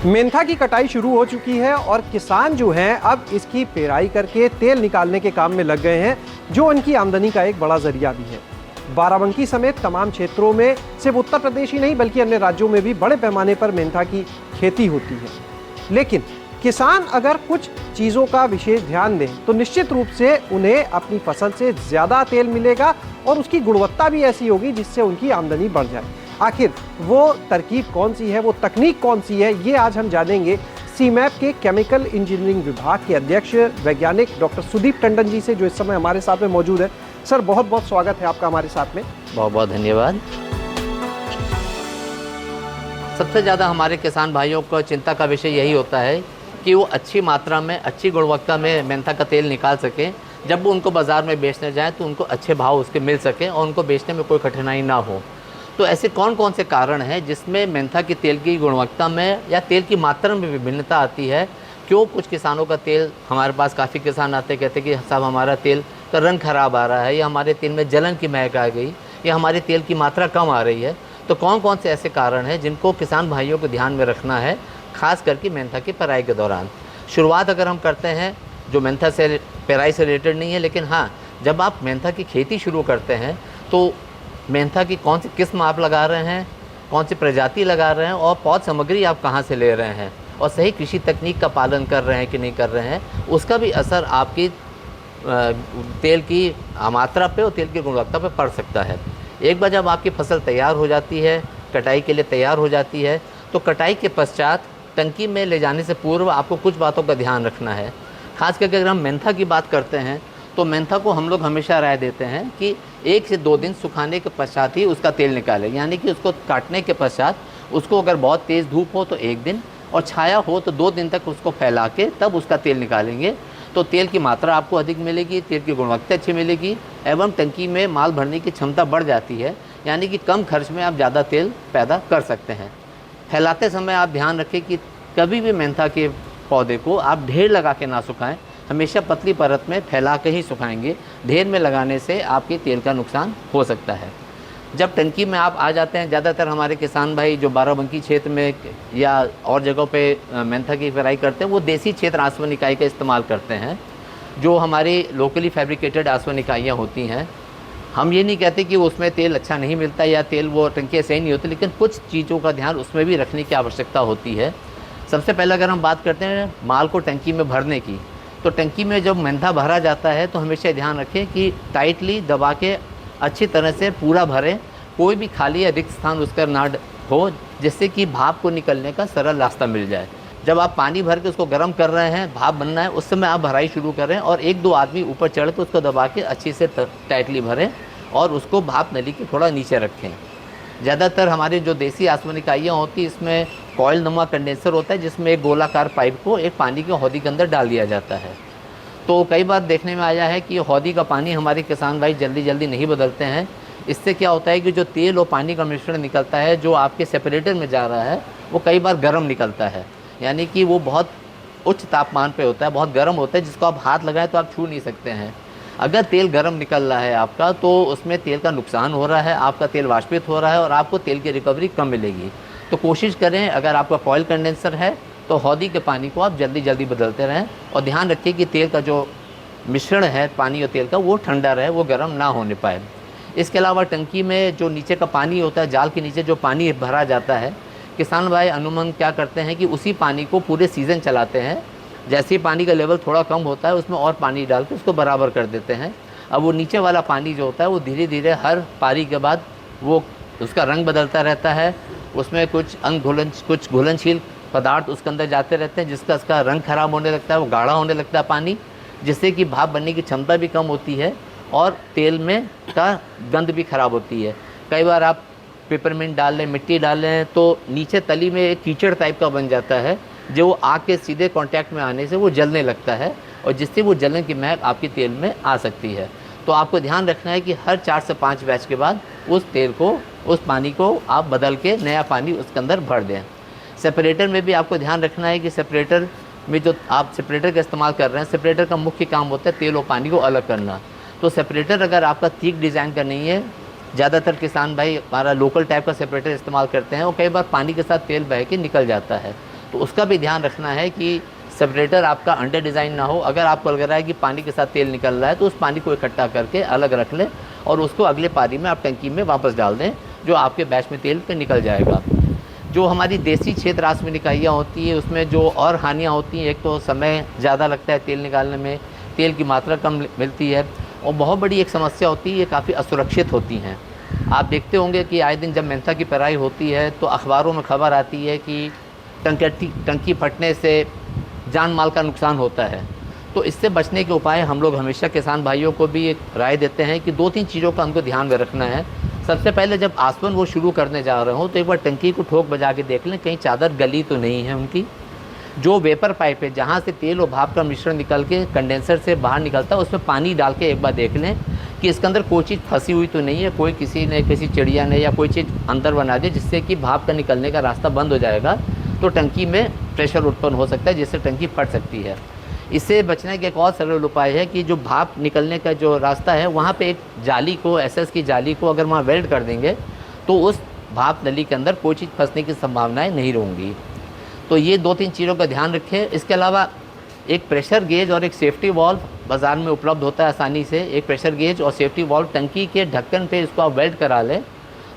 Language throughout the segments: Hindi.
मेंथा की कटाई शुरू हो चुकी है और किसान जो हैं अब इसकी पेराई करके तेल निकालने के काम में लग गए हैं, जो उनकी आमदनी का एक बड़ा जरिया भी है। बाराबंकी समेत तमाम क्षेत्रों में सिर्फ उत्तर प्रदेश ही नहीं बल्कि अन्य राज्यों में भी बड़े पैमाने पर मेंथा की खेती होती है। लेकिन किसान अगर कुछ चीज़ों का विशेष ध्यान दें तो निश्चित रूप से उन्हें अपनी फसल से ज़्यादा तेल मिलेगा और उसकी गुणवत्ता भी ऐसी होगी जिससे उनकी आमदनी बढ़ जाए। आखिर वो तरकीब कौन सी है, वो तकनीक कौन सी है, ये आज हम जानेंगे सीमैप के केमिकल इंजीनियरिंग विभाग के अध्यक्ष वैज्ञानिक डॉक्टर सुदीप टंडन जी से, जो इस समय हमारे साथ में मौजूद है। सर, बहुत बहुत स्वागत है आपका हमारे साथ में। बहुत बहुत धन्यवाद। सबसे ज़्यादा हमारे किसान भाइयों को चिंता का विषय यही होता है कि वो अच्छी मात्रा में, अच्छी गुणवत्ता में मेंथा का तेल निकाल सकें। जब वो उनको बाज़ार में बेचने जाएँ तो उनको अच्छे भाव उसके मिल सकें और उनको बेचने में कोई कठिनाई ना हो। तो ऐसे कौन कौन से कारण हैं जिसमें मेंथा की तेल की गुणवत्ता में या तेल की मात्रा में विभिन्नता आती है? क्यों कुछ किसानों का तेल, हमारे पास काफ़ी किसान आते कहते कि साहब हमारा तेल का रंग ख़राब आ रहा है, या हमारे तेल में जलन की महक आ गई, या हमारे तेल की मात्रा कम आ रही है। तो कौन कौन से ऐसे कारण हैं जिनको किसान भाइयों को ध्यान में रखना है, ख़ास करके मेंथा की पेराई के दौरान? शुरुआत अगर हम करते हैं, जो मेंथा से पेराई से रिलेटेड नहीं है, लेकिन हाँ, जब आप मेंथा की खेती शुरू करते हैं तो मेंथा की कौन सी किस्म आप लगा रहे हैं, कौन सी प्रजाति लगा रहे हैं और पौध सामग्री आप कहाँ से ले रहे हैं, और सही कृषि तकनीक का पालन कर रहे हैं कि नहीं कर रहे हैं, उसका भी असर आपकी तेल की मात्रा पे और तेल की गुणवत्ता पे पड़ सकता है। एक बार जब आपकी फसल तैयार हो जाती है, कटाई के लिए तैयार हो जाती है, तो कटाई के पश्चात टंकी में ले जाने से पूर्व आपको कुछ बातों का ध्यान रखना है। खास करके अगर हम मेंथा की बात करते हैं तो मेंथा को हम लोग हमेशा राय देते हैं कि 1 से 2 दिन सुखाने के पश्चात ही उसका तेल निकालें। यानी कि उसको काटने के पश्चात उसको अगर बहुत तेज़ धूप हो तो 1 दिन और छाया हो तो 2 दिन तक उसको फैला के तब उसका तेल निकालेंगे। तो तेल की मात्रा आपको अधिक मिलेगी, तेल की गुणवत्ता अच्छी मिलेगी एवं टंकी में माल भरने की क्षमता बढ़ जाती है। यानी कि कम खर्च में आप ज़्यादा तेल पैदा कर सकते हैं। फैलाते समय आप ध्यान रखें कि कभी भी मेंथा के पौधे को आप ढेर लगा के ना सुखाएं, हमेशा पतली परत में फैला के ही सुखाएंगे। ढेर में लगाने से आपके तेल का नुकसान हो सकता है। जब टंकी में आप आ जाते हैं, ज़्यादातर हमारे किसान भाई जो बाराबंकी क्षेत्र में या और जगहों पे मेंथा की पेराई करते हैं, वो देसी क्षेत्र आसवन इकाई का इस्तेमाल करते हैं, जो हमारी लोकली फैब्रिकेटेड आसवन इकाइयाँ होती हैं। हम ये नहीं कहते कि उसमें तेल अच्छा नहीं मिलता या तेल वो टंकी सही नहीं होती, लेकिन कुछ चीज़ों का ध्यान उसमें भी रखने की आवश्यकता होती है। सबसे पहले अगर हम बात करते हैं माल को टंकी में भरने की, तो टंकी में जब मेंथा भरा जाता है तो हमेशा ध्यान रखें कि टाइटली दबा के अच्छी तरह से पूरा भरें। कोई भी खाली या रिक्त स्थान उसका ना हो, जिससे कि भाप को निकलने का सरल रास्ता मिल जाए। जब आप पानी भर के उसको गर्म कर रहे हैं, भाप बनना है, उस समय आप भराई शुरू करें और 1-2 आदमी ऊपर चढ़ के उसको दबा के अच्छी से टाइटली भरें और उसको भाप नली के थोड़ा नीचे रखें। ज़्यादातर हमारी जो देसी आसवन इकाइयाँ होती, इसमें कॉइल नुमा कंडेंसर होता है, जिसमें एक गोलाकार पाइप को एक पानी के हौदी के अंदर डाल दिया जाता है। तो कई बार देखने में आया है कि हौदी का पानी हमारे किसान भाई जल्दी जल्दी नहीं बदलते हैं। इससे क्या होता है कि जो तेल और पानी का मिश्रण निकलता है, जो आपके सेपरेटर में जा रहा है, वो कई बार गर्म निकलता है। यानी कि वो बहुत उच्च तापमान पे होता है, बहुत गर्म होता है, जिसको आप हाथ लगाएं तो आप छू नहीं सकते हैं। अगर तेल गर्म निकल रहा है आपका, तो उसमें तेल का नुकसान हो रहा है, आपका तेल वाष्पित हो रहा है और आपको तेल की रिकवरी कम मिलेगी। तो कोशिश करें, अगर आपका कॉइल कंडेंसर है तो हौदी के पानी को आप जल्दी जल्दी बदलते रहें और ध्यान रखिए कि तेल का जो मिश्रण है पानी और तेल का, वो ठंडा रहे, वो गर्म ना होने पाए। इसके अलावा टंकी में जो नीचे का पानी होता है, जाल के नीचे जो पानी भरा जाता है, किसान भाई अनुमान क्या करते हैं कि उसी पानी को पूरे सीज़न चलाते हैं। जैसे ही पानी का लेवल थोड़ा कम होता है, उसमें और पानी डाल के उसको बराबर कर देते हैं। अब वो नीचे वाला पानी जो होता है, वो धीरे धीरे हर पारी के बाद वो उसका रंग बदलता रहता है। उसमें कुछ घुलनशील पदार्थ उसके अंदर जाते रहते हैं, जिसका उसका रंग खराब होने लगता है, वो गाढ़ा होने लगता है पानी, जिससे कि भाप बनने की क्षमता भी कम होती है और तेल में का गंध भी खराब होती है। कई बार आप पेपरमिंट डाल लें, मिट्टी डाल लें, तो नीचे तली में एक कीचड़ टाइप का बन जाता है, जो आग के सीधे कांटेक्ट में आने से वो जलने लगता है और जिससे वो जलन की महक आपकी तेल में आ सकती है। तो आपको ध्यान रखना है कि हर 4 से 5 बैच के बाद उस तेल को, उस पानी को आप बदल के नया पानी उसके अंदर भर दें। सेपरेटर में भी आपको ध्यान रखना है कि सेपरेटर में जो आप सेपरेटर का इस्तेमाल कर रहे हैं, सेपरेटर का मुख्य काम होता है तेल और पानी को अलग करना। तो सेपरेटर अगर आपका ठीक डिज़ाइन का नहीं है, ज़्यादातर किसान भाई हमारा लोकल टाइप का सेपरेटर इस्तेमाल करते हैं और कई बार पानी के साथ तेल बह के निकल जाता है। तो उसका भी ध्यान रखना है कि सेपरेटर आपका अंडर डिज़ाइन ना हो। अगर आपको लग रहा है कि पानी के साथ तेल निकल रहा है तो उस पानी को इकट्ठा करके अलग रख लें और उसको अगले पारी में आप टंकी में वापस डाल दें, जो आपके बैच में तेल पे निकल जाएगा। जो हमारी देसी क्षेत्र रासायनिक इकाइयाँ होती है उसमें जो और हानियाँ होती हैं, एक तो समय ज़्यादा लगता है तेल निकालने में, तेल की मात्रा कम मिलती है, और बहुत बड़ी एक समस्या होती है ये काफ़ी असुरक्षित होती हैं। आप देखते होंगे कि आए दिन जब मेंथा की पेराई होती है तो अखबारों में खबर आती है कि टंकी फटने से जान माल का नुकसान होता है। तो इससे बचने के उपाय हम लोग हमेशा किसान भाइयों को भी एक राय देते हैं कि 2-3 चीज़ों का हमको ध्यान में रखना है। सबसे पहले जब आसवन वो शुरू करने जा रहे हो तो एक बार टंकी को ठोक बजा के देख लें कहीं चादर गली तो नहीं है उनकी। जो वेपर पाइप है जहाँ से तेल और भाप का मिश्रण निकल के कंडेंसर से बाहर निकलता है उसमें पानी डाल के एक बार देख लें कि इसके अंदर कोई चीज़ फंसी हुई तो नहीं है, कोई किसी चिड़िया ने या कोई चीज़ अंदर बना दी जिससे कि भाप का निकलने का रास्ता बंद हो जाएगा, तो टंकी में प्रेशर उत्पन्न हो सकता है जिससे टंकी फट सकती है। इससे बचने का एक और सरल उपाय है कि जो भाप निकलने का जो रास्ता है वहाँ पे एक जाली को, एसएस की जाली को अगर वहाँ वेल्ड कर देंगे तो उस भाप नली के अंदर कोई चीज़ फंसने की संभावनाएं नहीं रहेंगी। तो ये 2-3 चीज़ों का ध्यान रखें। इसके अलावा एक प्रेशर गेज और एक सेफ्टी वॉल्व बाज़ार में उपलब्ध होता है आसानी से। एक प्रेशर गेज और सेफ्टी वॉल्व टंकी के ढक्कन पे इसको आप वेल्ड करा लें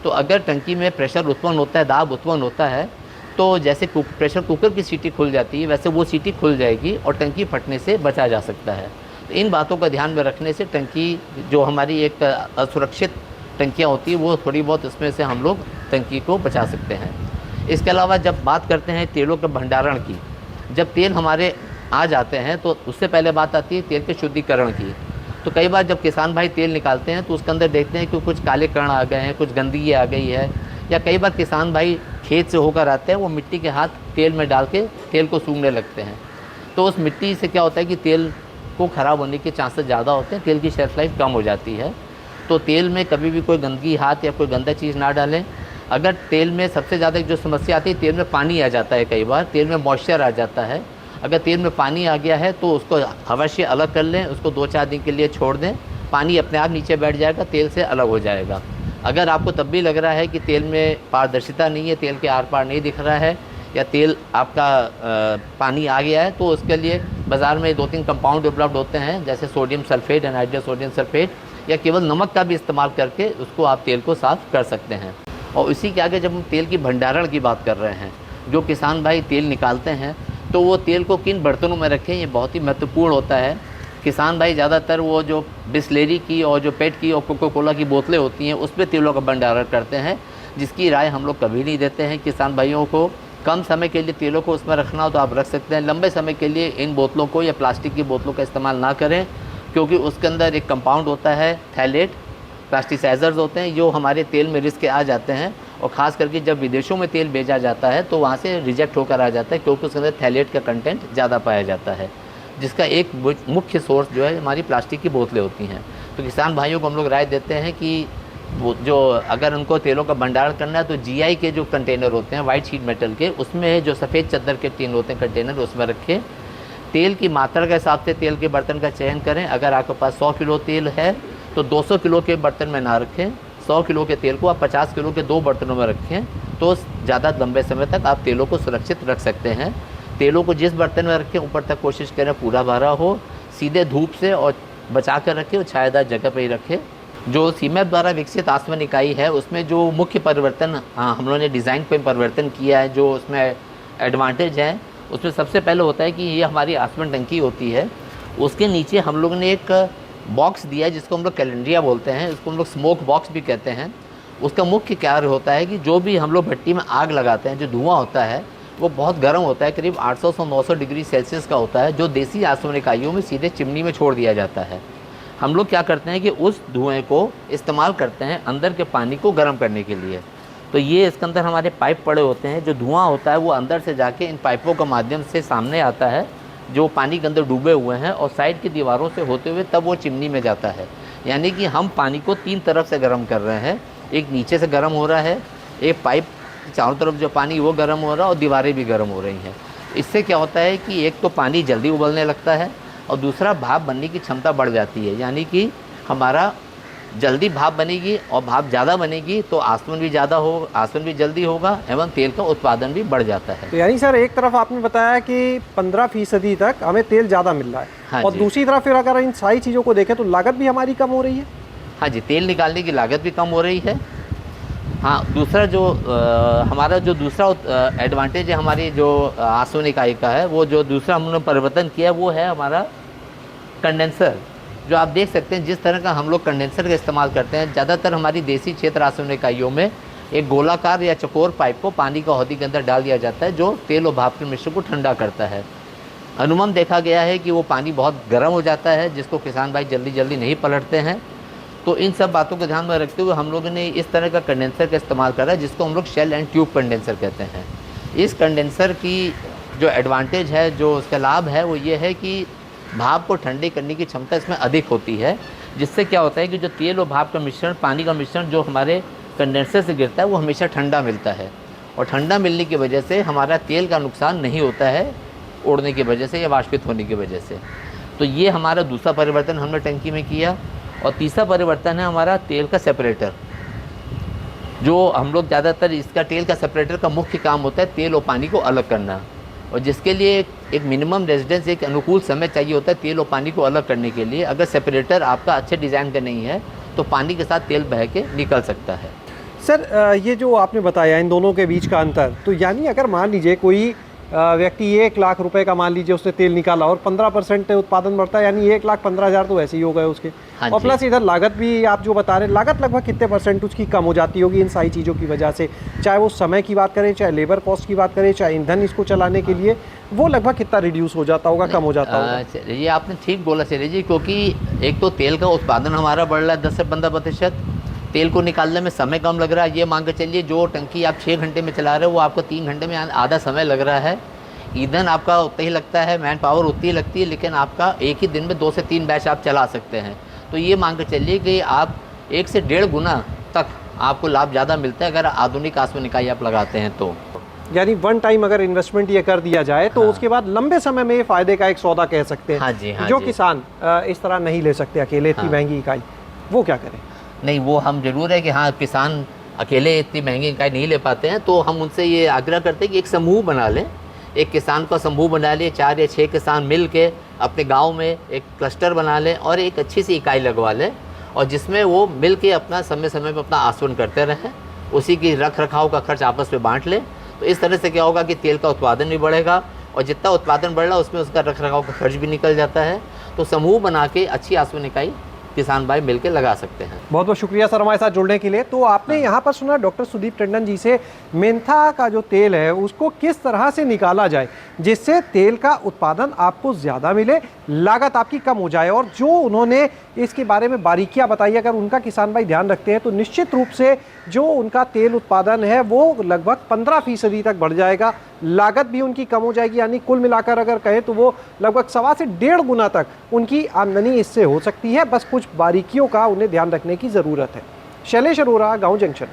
तो अगर टंकी में प्रेशर उत्पन्न होता है, दाब उत्पन्न होता है, तो जैसे प्रेशर कुकर की सीटी खुल जाती है वैसे वो सीटी खुल जाएगी और टंकी फटने से बचा जा सकता है। तो इन बातों का ध्यान में रखने से टंकी जो हमारी एक असुरक्षित टंकियाँ होती है वो थोड़ी बहुत इसमें से हम लोग टंकी को बचा सकते हैं। इसके अलावा जब बात करते हैं तेलों के भंडारण की, जब तेल हमारे आ जाते हैं तो उससे पहले बात आती है तेल के शुद्धिकरण की। तो कई बार जब किसान भाई तेल निकालते हैं तो उसके अंदर देखते हैं कि कुछ काले कण आ गए हैं, कुछ गंदगी आ गई है, या कई बार किसान भाई खेत से होकर आते हैं वो मिट्टी के हाथ तेल में डाल के तेल को सूंघने लगते हैं। तो उस मिट्टी से क्या होता है कि तेल को ख़राब होने के चांसेस ज़्यादा होते हैं, तेल की शेल्फ लाइफ कम हो जाती है। तो तेल में कभी भी कोई गंदगी हाथ या कोई गंदा चीज़ ना डालें। अगर तेल में सबसे ज़्यादा जो समस्या आती है, तेल में पानी आ जाता है, कई बार तेल में मॉइस्चर आ जाता है। अगर तेल में पानी आ गया है तो उसको अवश्य अलग कर लें, उसको 2-4 दिन के लिए छोड़ दें, पानी अपने आप नीचे बैठ जाएगा, तेल से अलग हो जाएगा। अगर आपको तब भी लग रहा है कि तेल में पारदर्शिता नहीं है, तेल के आर पार नहीं दिख रहा है, या तेल आपका पानी आ गया है, तो उसके लिए बाज़ार में 2-3 कंपाउंड उपलब्ध होते हैं जैसे sodium sulphate, anhydrous sodium sulphate, या केवल नमक का भी इस्तेमाल करके उसको आप तेल को साफ़ कर सकते हैं। और इसी के आगे जब हम तेल की भंडारण की बात कर रहे हैं, जो किसान भाई तेल निकालते हैं तो वो तेल को किन बर्तनों में रखें, ये बहुत ही महत्वपूर्ण होता है। किसान भाई ज़्यादातर वो जो बिस्लेरी की और जो पेट की और कोका कोला की बोतलें होती हैं उसमें तेलों का भंडारण करते हैं, जिसकी राय हम लोग कभी नहीं देते हैं। किसान भाइयों को कम समय के लिए तेलों को उसमें रखना हो तो आप रख सकते हैं, लंबे समय के लिए इन बोतलों को या प्लास्टिक की बोतलों का इस्तेमाल ना करें, क्योंकि उसके अंदर एक कंपाउंड होता है थैलेट, प्लास्टिसाइजर्स होते हैं जो हमारे तेल में रिस्क के आ जाते हैं, और ख़ास करके जब विदेशों में तेल भेजा जाता है तो वहाँ से रिजेक्ट होकर आ जाता है, क्योंकि उसके अंदर थैलेट का कंटेंट ज़्यादा पाया जाता है, जिसका एक मुख्य सोर्स जो है हमारी प्लास्टिक की बोतलें होती हैं। तो किसान भाइयों को हम लोग राय देते हैं कि वो जो अगर उनको तेलों का भंडारण करना है तो जीआई के जो कंटेनर होते हैं वाइट शीट मेटल के, उसमें जो सफ़ेद चद्दर के टीन होते हैं कंटेनर, उसमें रखें। तेल की मात्रा के हिसाब से तेल के बर्तन का चयन करें। अगर आपके पास 100 किलो तेल है तो 200 किलो के बर्तन में ना रखें, 100 किलो के तेल को आप 50 किलो के 2 बर्तनों में रखें, तो ज़्यादा लंबे समय तक आप तेलों को सुरक्षित रख सकते हैं। तेलों को जिस बर्तन में रखें ऊपर तक कोशिश करें पूरा भरा हो, सीधे धूप से और बचा कर रखें और छायादार जगह पर ही रखें। जो सीमेप द्वारा विकसित आसवन इकाई है उसमें जो मुख्य परिवर्तन हम लोगों ने डिज़ाइन पे परिवर्तन किया है, जो उसमें एडवांटेज है, उसमें सबसे पहले होता है कि ये हमारी आसवन टंकी होती है, उसके नीचे हम लोगों ने एक बॉक्स दिया है जिसको हम लोग कैलेंड्रिया बोलते हैं, इसको हम लोग स्मोक बॉक्स भी कहते हैं। उसका मुख्य कार्य होता है कि जो भी हम लोग भट्टी में आग लगाते हैं, जो धुआं होता है वो बहुत गर्म होता है, करीब 800 से 900 डिग्री सेल्सियस का होता है, जो देसी आसवन इकाइयों में सीधे चिमनी में छोड़ दिया जाता है। हम लोग क्या करते हैं कि उस धुएँ को इस्तेमाल करते हैं अंदर के पानी को गर्म करने के लिए। तो ये इसके अंदर हमारे पाइप पड़े होते हैं, जो धुआं होता है वो अंदर से जाके इन पाइपों के माध्यम से सामने आता है, जो पानी के अंदर डूबे हुए हैं, और साइड की दीवारों से होते हुए तब वो चिमनी में जाता है। यानी कि हम पानी को 3 तरफ से गर्म कर रहे हैं, एक नीचे से गर्म हो रहा है, एक पाइप चारों तरफ जो पानी वो गर्म हो रहा है, और दीवारें भी गर्म हो रही हैं। इससे क्या होता है कि एक तो पानी जल्दी उबलने लगता है, और दूसरा भाप बनने की क्षमता बढ़ जाती है, यानी कि हमारा जल्दी भाप बनेगी और भाप ज़्यादा बनेगी तो आसवन भी ज़्यादा हो, आसवन भी जल्दी होगा एवं तेल का उत्पादन भी बढ़ जाता है। तो यानी सर एक तरफ आपने बताया कि 15% तक हमें तेल ज़्यादा मिल रहा है, हाँ और जी। दूसरी तरफ फिर अगर इन सारी चीज़ों को देखें तो लागत भी हमारी कम हो रही है। हाँ जी, तेल निकालने की लागत भी कम हो रही है। हाँ, दूसरा जो हमारा जो दूसरा एडवांटेज है हमारी जो आसवन इकाई का है, वो जो दूसरा हमने परिवर्तन किया वो है हमारा कंडेंसर। जो आप देख सकते हैं जिस तरह का हम लोग कंडेंसर का इस्तेमाल करते हैं, ज़्यादातर हमारी देसी क्षेत्र आसवन इकाइयों में एक गोलाकार या चौकोर पाइप को पानी का हौदी के अंदर डाल दिया जाता है, जो तेल और भाप के मिश्रण को ठंडा करता है। अनुमान देखा गया है कि वो पानी बहुत गर्म हो जाता है, जिसको किसान भाई जल्दी जल्दी नहीं पलटते हैं। तो इन सब बातों को ध्यान में रखते हुए हम लोगों ने इस तरह का कंडेंसर का इस्तेमाल करा है, जिसको हम लोग शेल एंड ट्यूब कंडेंसर कहते हैं। इस कंडेंसर की जो एडवांटेज है, जो उसका लाभ है, वो ये है कि भाप को ठंडे करने की क्षमता इसमें अधिक होती है, जिससे क्या होता है कि जो तेल और भाप का मिश्रण, पानी का मिश्रण जो हमारे कंडेंसर से गिरता है, वो हमेशा ठंडा मिलता है। और ठंडा मिलने की वजह से हमारा तेल का नुकसान नहीं होता है उड़ने की वजह से या वाष्पित होने की वजह से। तो ये हमारा दूसरा परिवर्तन हमने टंकी में किया। और तीसरा परिवर्तन है हमारा तेल का सेपरेटर। जो हम लोग ज़्यादातर इसका तेल का सेपरेटर का मुख्य काम होता है तेल और पानी को अलग करना, और जिसके लिए एक मिनिमम रेजिडेंस, एक अनुकूल समय चाहिए होता है तेल और पानी को अलग करने के लिए। अगर सेपरेटर आपका अच्छे डिज़ाइन का नहीं है तो पानी के साथ तेल बह के निकल सकता है। सर ये जो आपने बताया इन दोनों के बीच का अंतर, तो यानी अगर मान लीजिए कोई व्यक्ति 1 लाख रुपए का मान लीजिए उसने तेल निकाला और 15% उत्पादन बढ़ता है, यानी 1,15,000 तो वैसे ही हो गए उसके। हाँ और जी। प्लस इधर लागत भी आप जो बता रहे हैं, लागत लगभग कितने परसेंट उसकी कम हो जाती होगी इन सारी चीज़ों की वजह से? चाहे वो समय की बात करें, चाहे लेबर कॉस्ट की बात करें, चाहे ईंधन इसको चलाने के लिए, वो लगभग कितना रिड्यूस हो जाता होगा, कम हो जाता होगा? ये आपने ठीक बोला चले जी, क्योंकि एक तो तेल का उत्पादन हमारा बढ़ रहा है 10 से 15%, तेल को निकालने में समय कम लग रहा है। ये मान के चलिए जो टंकी आप 6 घंटे में चला रहे हो, वो आपको 3 घंटे में आधा समय लग रहा है। ईंधन आपका उतना ही लगता है, मैन पावर उतनी ही लगती है, लेकिन आपका एक ही दिन में 2 से 3 बैच आप चला सकते हैं। तो ये मान के चलिए कि आप 1 से 1.5 गुना तक आपको लाभ ज़्यादा मिलता है अगर आधुनिक आसवन इकाई आप लगाते हैं तो। यानी वन टाइम अगर इन्वेस्टमेंट ये कर दिया जाए तो उसके बाद लंबे समय में ये फायदे का एक सौदा कह सकते हैं। हाँ जी, हाँ जो जी। किसान इस तरह नहीं ले सकते अकेले इतनी महंगी इकाई, वो क्या करें? नहीं, वो हम जरूर है कि हाँ, किसान अकेले इतनी महंगी इकाई नहीं ले पाते हैं, तो हम उनसे ये आग्रह करते हैं कि एक समूह बना लें। एक किसान का समूह बना लिए, 4 या 6 किसान मिल के अपने गांव में एक क्लस्टर बना लें और एक अच्छी सी इकाई लगवा लें, और जिसमें वो मिल के अपना समय समय पर अपना आसवन करते रहें, उसी की रख रखाव का खर्च आपस में बांट लें। तो इस तरह से क्या होगा कि तेल का उत्पादन भी बढ़ेगा, और जितना उत्पादन बढ़ रहा है उसमें उसका रख रखाव का खर्च भी निकल जाता है। तो समूह बना के अच्छी आसवन इकाई किसान भाई मिलकर लगा सकते हैं। बहुत बहुत शुक्रिया सर हमारे साथ जुड़ने के लिए। तो आपने यहाँ पर सुना डॉक्टर सुदीप टंडन जी से मेंथा का जो तेल है उसको किस तरह से निकाला जाए जिससे तेल का उत्पादन आपको ज़्यादा मिले, लागत आपकी कम हो जाए। और जो उन्होंने इसके बारे में बारीकियां बताई, अगर उनका किसान भाई ध्यान रखते हैं तो निश्चित रूप से जो उनका तेल उत्पादन है वो लगभग 15% तक बढ़ जाएगा, लागत भी उनकी कम हो जाएगी। यानी कुल मिलाकर अगर कहें तो वो लगभग 1.25 से 1.5 गुना तक उनकी आमदनी इससे हो सकती है। बस कुछ बारीकियों का उन्हें ध्यान रखने की ज़रूरत है। शैलेश अरोरा, गाँव जंक्शन।